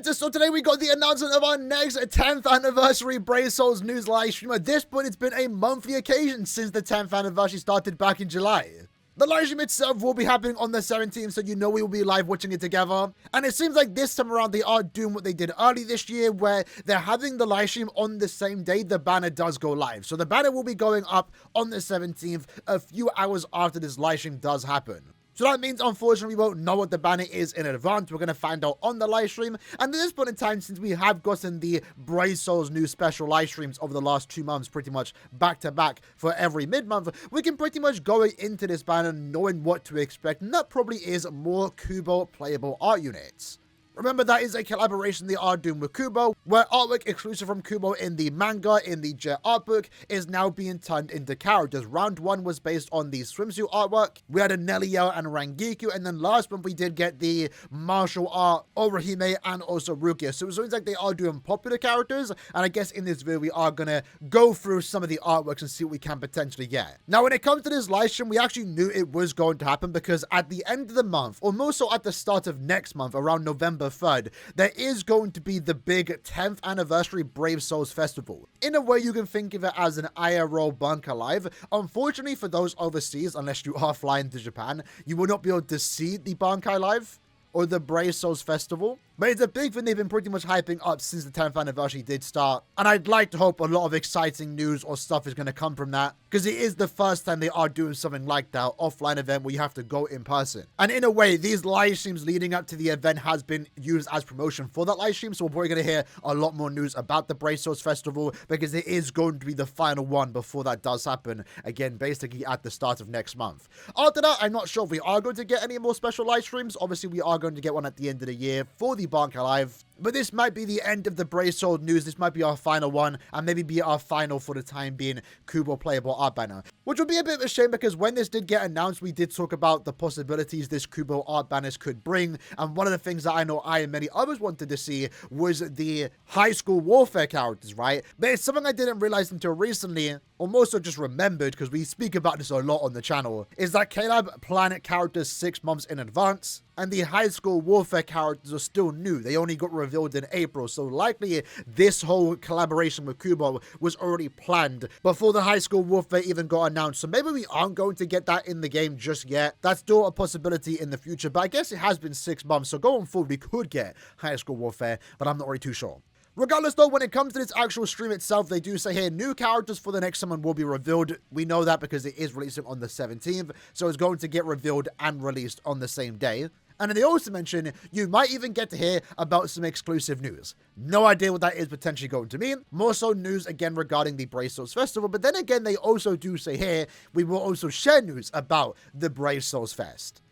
Presenter, so today we got the announcement of our next 10th anniversary Brave Souls news live stream. At this point, it's been a monthly occasion since the 10th anniversary started back in July. The live stream itself will be happening on the 17th, so you know we will be live watching it together. And it seems like this time around they are doing what they did early this year, where they're having the live stream on the same day the banner does go live. So the banner will be going up on the 17th, a few hours after this live stream does happen. So that means, unfortunately, we won't know what the banner is in advance. We're going to find out on the live stream. And at this point in time, since we have gotten the Brave Souls new special live streams over the last 2 months, pretty much back to back for every mid-month, we can pretty much go into this banner knowing what to expect. And that probably is more KUBO playable art units. Remember, that is a collaboration they are doing with KUBO, where artwork exclusive from KUBO in the manga, in the Jet art book, is now being turned into characters. Round 1 was based on the swimsuit artwork. We had a Neliel and Rangiku, and then last month we did get the martial art Orihime and also Rukia. So it seems like they are doing popular characters, and I guess in this video we are going to go through some of the artworks and see what we can potentially get. Now, when it comes to this live stream, we actually knew it was going to happen because at the end of the month, or more so at the start of next month, around November 3rd, there is going to be the big 10th anniversary Brave Souls Festival. In a way, you can think of it as an IRL bunker live. Unfortunately, for those overseas, unless you are flying to Japan, you will not be able to see the Bankai live or the Brave Souls Festival. But it's a big thing they've been pretty much hyping up since the 10th anniversary did start. And I'd like to hope a lot of exciting news or stuff is going to come from that, because it is the first time they are doing something like that, offline event where you have to go in person. And in a way, these live streams leading up to the event has been used as promotion for that live stream. So we're probably going to hear a lot more news about the Brave Souls Festival, because it is going to be the final one before that does happen. Again, basically at the start of next month. After that, I'm not sure if we are going to get any more special live streams. Obviously, we are going to get one at the end of the year for the Bankai Live. But this might be the end of the Brave Soul news. This might be our final one, and maybe be our final, for the time being, KUBO playable art banner. Which would be a bit of a shame, because when this did get announced, we did talk about the possibilities this KUBO art banners could bring. And one of the things that I know I and many others wanted to see was the high school warfare characters, right? But it's something I didn't realize until recently, or more so just remembered, because we speak about this a lot on the channel, is that KLab planned characters 6 months in advance. And the high school warfare characters are still new. They only got revealed in April. So likely this whole collaboration with KUBO was already planned before the high school warfare even got announced. So maybe we aren't going to get that in the game just yet. That's still a possibility in the future. But I guess it has been 6 months. So going forward, we could get high school warfare. But I'm not really too sure. Regardless, though, when it comes to this actual stream itself, they do say here, new characters for the next summon will be revealed. We know that because it is releasing on the 17th. So it's going to get revealed and released on the same day. And then they also mention you might even get to hear about some exclusive news. No idea what that is potentially going to mean. More so news again regarding the Brave Souls Festival. But then again, they also do say here, we will also share news about the Brave Souls Fest.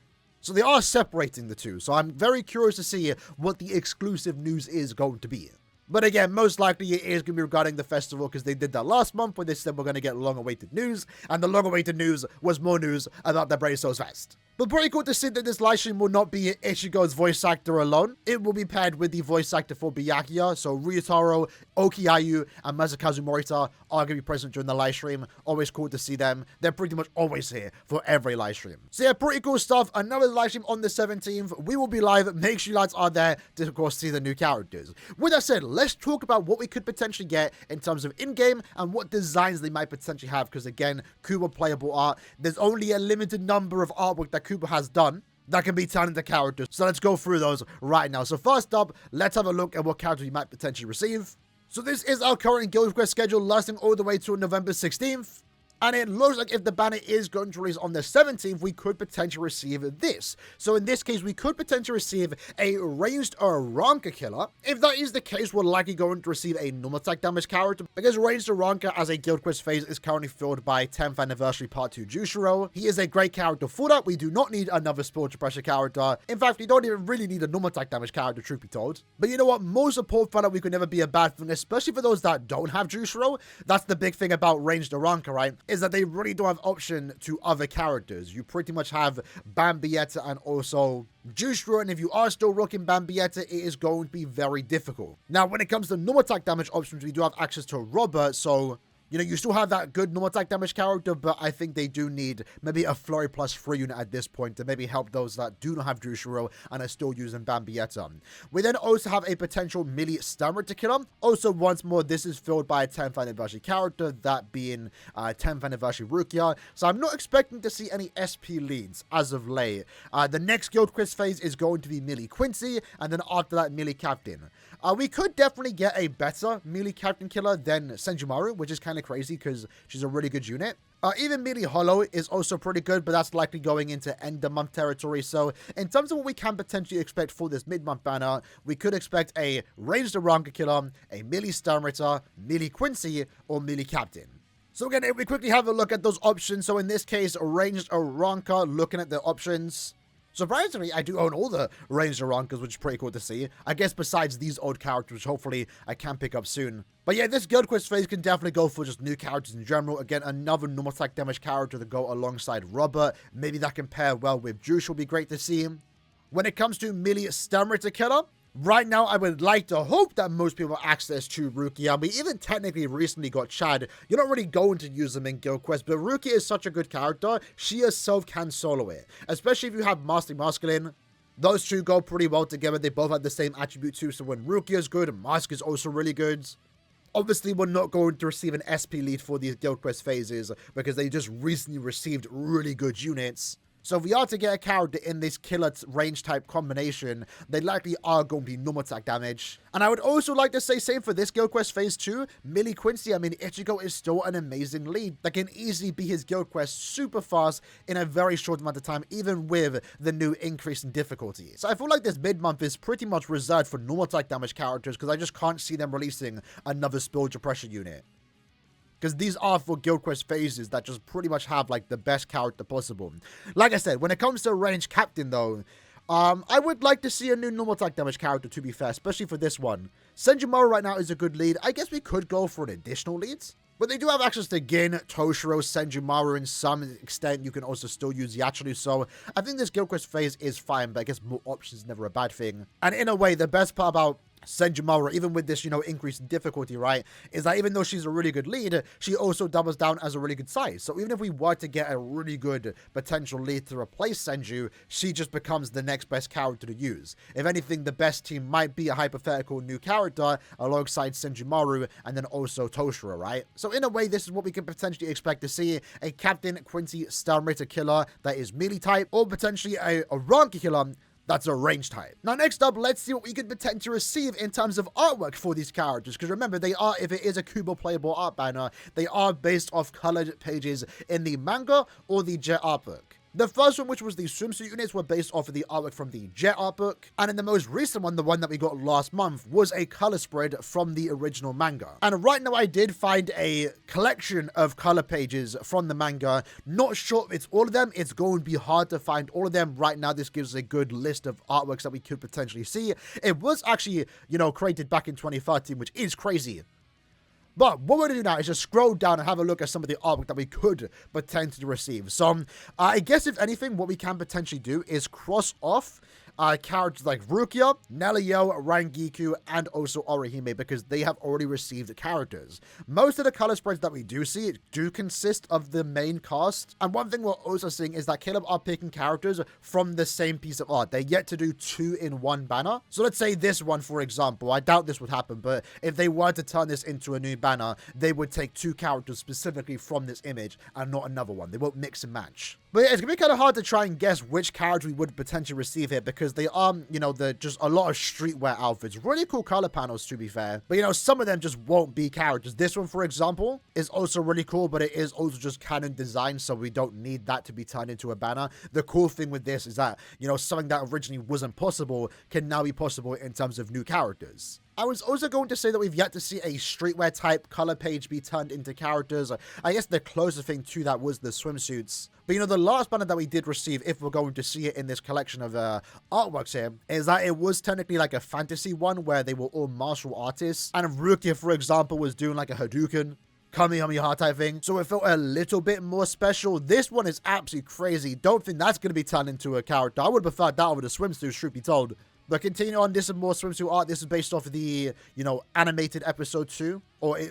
So they are separating the two. So I'm very curious to see what the exclusive news is going to be. But again, most likely it is going to be regarding the festival, because they did that last month when they said we're going to get long-awaited news. And the long-awaited news was more news about the Brave Souls Fest. But pretty cool to see that this live stream will not be Ichigo's voice actor alone. It will be paired with the voice actor for Byakuya. So Ryutaro, Okiayu, and Masakazu Morita are going to be present during the live stream. Always cool to see them. They're pretty much always here for every live stream. So yeah, pretty cool stuff. Another live stream on the 17th. We will be live. Make sure you lads are there to, of course, see the new characters. With that said, let's talk about what we could potentially get in terms of in-game and what designs they might potentially have. Because again, KUBO playable art, there's only a limited number of artwork that KUBO has done that can be turned into characters. So let's go through those right now. So first up, let's have a look at what characters you might potentially receive. So this is our current guild quest schedule, lasting all the way to November 16th. And it looks like if the banner is going to release on the 17th, we could potentially receive this. So in this case, we could potentially receive a ranged Aranka killer. If that is the case, we're likely going to receive a normal attack damage character, because ranged Aranka as a guild quest phase is currently filled by 10th anniversary part 2 Jushiro. He is a great character for that. We do not need another spiritual pressure character. In fact, we don't even really need a normal attack damage character, truth be told. But you know what? More support for that we could never be a bad thing, especially for those that don't have Jushiro. That's the big thing about ranged Aranka, right? Is that they really don't have option to other characters. You pretty much have Bambietta and also Jushiro, and if you are still rocking Bambietta, it is going to be very difficult. Now, when it comes to normal attack damage options, we do have access to Robert, so You know, you still have that good normal attack damage character, but I think they do need maybe a Flurry plus 3 unit at this point to maybe help those that do not have Jushiro and are still using Bambietta. We then also have a potential melee stun rate killer. Also, once more, this is filled by a 10th anniversary character, that being 10th anniversary Rukia. So I'm not expecting to see any SP leads as of late. The next guild quest phase is going to be melee Quincy, and then after that, melee captain. We could definitely get a better melee captain killer than Senjumaru, which is kind of crazy because she's a really good unit. Even melee Hollow is also pretty good, but that's likely going into end of month territory. So in terms of what we can potentially expect for this mid-month banner, we could expect a ranged Aranka killer, a melee Stun Ritter, melee Quincy, or melee captain. So again, if we quickly have a look at those options. So in this case, ranged Aranka, looking at the options. Surprisingly, I do own all the ranged Arankas, which is pretty cool to see. I guess besides these old characters, which hopefully I can pick up soon. But yeah, this guild quest phase can definitely go for just new characters in general. Again, another normal attack damage character to go alongside Robert. Maybe that can pair well with Juice will be great to see. When it comes to melee Stun Ritter killer, right now, I would like to hope that most people have access to Rukia. We even technically recently got Chad. You're not really going to use them in Guild Quest, but Rukia is such a good character. She herself can solo it, especially if you have Master Masculine. Those two go pretty well together. They both have the same attribute too, so when Rukia is good, Mask is also really good. Obviously, we're not going to receive an SP lead for these Guild Quest phases because they just recently received really good units. So if we are to get a character in this killer range type combination, they likely are going to be normal attack damage. And I would also like to say same for this Guild Quest Phase 2, melee Quincy. I mean, Ichigo is still an amazing lead that can easily beat his Guild Quest super fast in a very short amount of time, even with the new increase in difficulty. So I feel like this mid-month is pretty much reserved for normal attack damage characters because I just can't see them releasing another Spillage Pressure unit. Because these are for Guild Quest phases that just pretty much have, like, the best character possible. Like I said, when it comes to range captain, though, I would like to see a new normal attack damage character, to be fair, especially for this one. Senjumaru right now is a good lead. I guess we could go for an additional lead. But they do have access to Gin, Toshiro, Senjumaru, and some extent you can also still use Yachiru, so I think this Guild Quest phase is fine, but I guess more options is never a bad thing. And in a way, the best part about Senjumaru, even with this, increase in difficulty, right, is that even though she's a really good lead, she also doubles down as a really good size. So even if we were to get a really good potential lead to replace Senju, she just becomes the next best character to use. If anything, the best team might be a hypothetical new character alongside Senjumaru and then also Toshiro, right? So in a way, this is what we can potentially expect to see: a Captain Quincy Stun Ritter killer that is melee type, or potentially a Aranka killer that's a range type. Now, next up, let's see what we could potentially receive in terms of artwork for these characters. Because remember, they are, if it is a KUBO playable art banner, they are based off colored pages in the manga or the Jet art book. The first one, which was the swimsuit units, were based off of the artwork from the Jet art book. And in the most recent one, the one that we got last month, was a color spread from the original manga. And right now, I did find a collection of color pages from the manga. Not sure if it's all of them. It's going to be hard to find all of them. Right now, this gives us a good list of artworks that we could potentially see. It was actually, created back in 2013, which is crazy. But what we're going to do now is just scroll down and have a look at some of the artwork that we could potentially receive. So, I guess if anything, what we can potentially do is cross off characters like Rukia, Nelio, Rangiku, and also Orihime, because they have already received characters. Most of the color spreads that we do see do consist of the main cast. And one thing we're also seeing is that Caleb are picking characters from the same piece of art. They're yet to do 2 in 1 banner. So let's say this one, for example. I doubt this would happen, but if they were to turn this into a new banner, they would take 2 characters specifically from this image and not another one. They won't mix and match. But yeah, it's gonna be kind of hard to try and guess which character we would potentially receive here, because they are, they're just a lot of streetwear outfits. Really cool color panels, to be fair. But, some of them just won't be characters. This one, for example, is also really cool, but it is also just canon design, so we don't need that to be turned into a banner. The cool thing with this is that, something that originally wasn't possible can now be possible in terms of new characters. I was also going to say that we've yet to see a streetwear type color page be turned into characters. I guess the closest thing to that was the swimsuits. But the last banner that we did receive, if we're going to see it in this collection of artworks here, is that it was technically like a fantasy one where they were all martial artists. And Rukia, for example, was doing like a Hadouken, Kamehameha type thing. So it felt a little bit more special. This one is absolutely crazy. Don't think that's going to be turned into a character. I would prefer that over the swimsuit, truth be told. But continuing on, this is more swimsuit art. This is based off of the, you know, animated episode 2.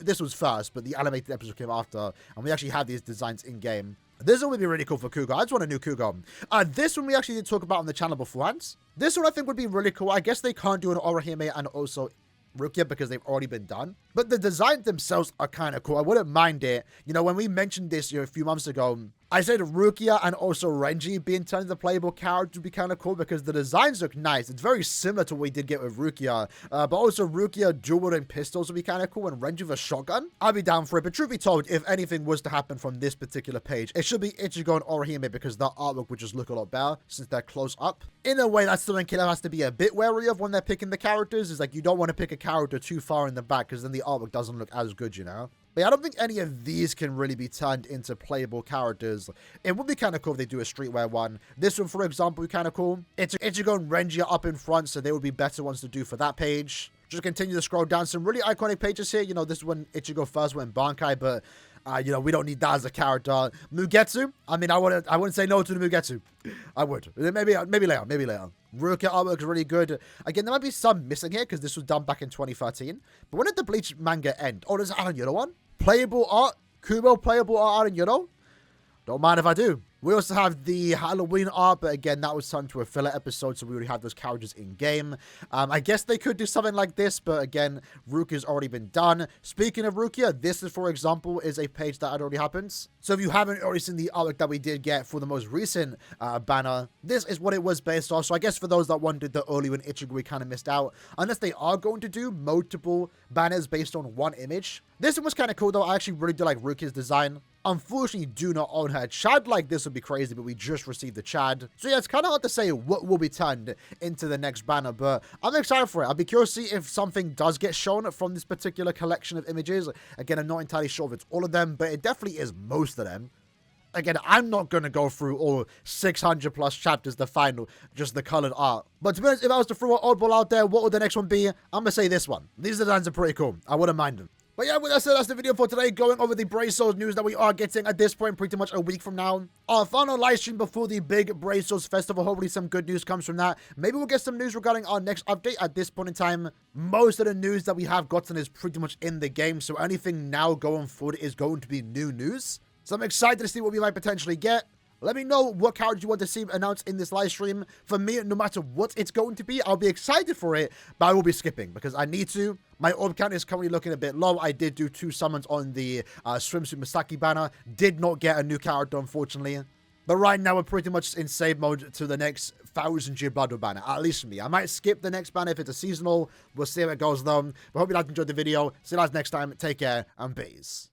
This was first, but the animated episode came after. And we actually have these designs in-game. This one would be really cool for KUBO. I just want a new KUBO. This one we actually did talk about on the channel beforehand. This one I think would be really cool. I guess they can't do an Aaroniero and also Rukia because they've already been done. But the designs themselves are kind of cool. I wouldn't mind it. You know, when we mentioned this, you know, a few months ago, I said Rukia and also Renji being turned into playable characters would be kind of cool because the designs look nice. It's very similar to what we did get with Rukia. But also Rukia dual-wielding pistols would be kind of cool, and Renji with a shotgun. I'd be down for it. But truth be told, if anything was to happen from this particular page, it should be Ichigo and Aaroniero because the artwork would just look a lot better since they're close up. In a way, that's something Killer has to be a bit wary of when they're picking the characters. Is like you don't want to pick a character too far in the back because then the artwork doesn't look as good, you know? But yeah, I don't think any of these can really be turned into playable characters. It would be kind of cool if they do a streetwear one. This one, for example, would be kind of cool. Ichigo and Renji are up in front, so they would be better ones to do for that page. Just continue to scroll down. Some really iconic pages here. You know, this is when Ichigo first went Bankai, but you know, we don't need that as a character. Mugetsu. I mean, I wouldn't say no to the Mugetsu. I would. Maybe later. Rukia artwork is really good. Again, there might be some missing here because this was done back in 2013. But when did the Bleach manga end? Oh, there's an Aaroniero one. Playable art. KUBO playable art Aaroniero. Don't mind if I do. We also have the Halloween art, but again, that was turned to a filler episode, so we already have those characters in-game. I guess they could do something like this, but again, Rukia's already been done. Speaking of Rukia, this is, for example, is a page that had already happened. So if you haven't already seen the artwork that we did get for the most recent banner, this is what it was based off. So I guess for those that wanted the early one Ichigo, we kind of missed out. Unless they are going to do multiple banners based on one image. This one was kind of cool, though. I actually really do like Rukia's design. Unfortunately, do not own her. Chad like this would be crazy, but we just received the Chad. So yeah, it's kind of hard to say what will be turned into the next banner, but I'm excited for it. I'll be curious to see if something does get shown from this particular collection of images. Again, I'm not entirely sure if it's all of them, but it definitely is most of them. Again, I'm not going to go through all 600 plus chapters to find just the colored art. But to be honest, if I was to throw an oddball out there, what would the next one be? I'm going to say this one. These designs are pretty cool. I wouldn't mind them. But yeah, with that said, that's the video for today, going over the Brave Souls news that we are getting at this point pretty much a week from now. Our final live stream before the big Brave Souls festival. Hopefully some good news comes from that. Maybe we'll get some news regarding our next update. At this point in time, most of the news that we have gotten is pretty much in the game. So anything now going forward is going to be new news. So I'm excited to see what we might potentially get. Let me know what character you want to see announced in this live stream. For me, no matter what it's going to be, I'll be excited for it, but I will be skipping because I need to. My orb count is currently looking a bit low. I did do 2 summons on the Swimsuit Misaki banner. Did not get a new character, unfortunately. But right now, we're pretty much in save mode to the next 1000 Jibado banner, at least for me. I might skip the next banner if it's a seasonal. We'll see how it goes, though. But hope you guys enjoyed the video. See you guys next time. Take care, and peace.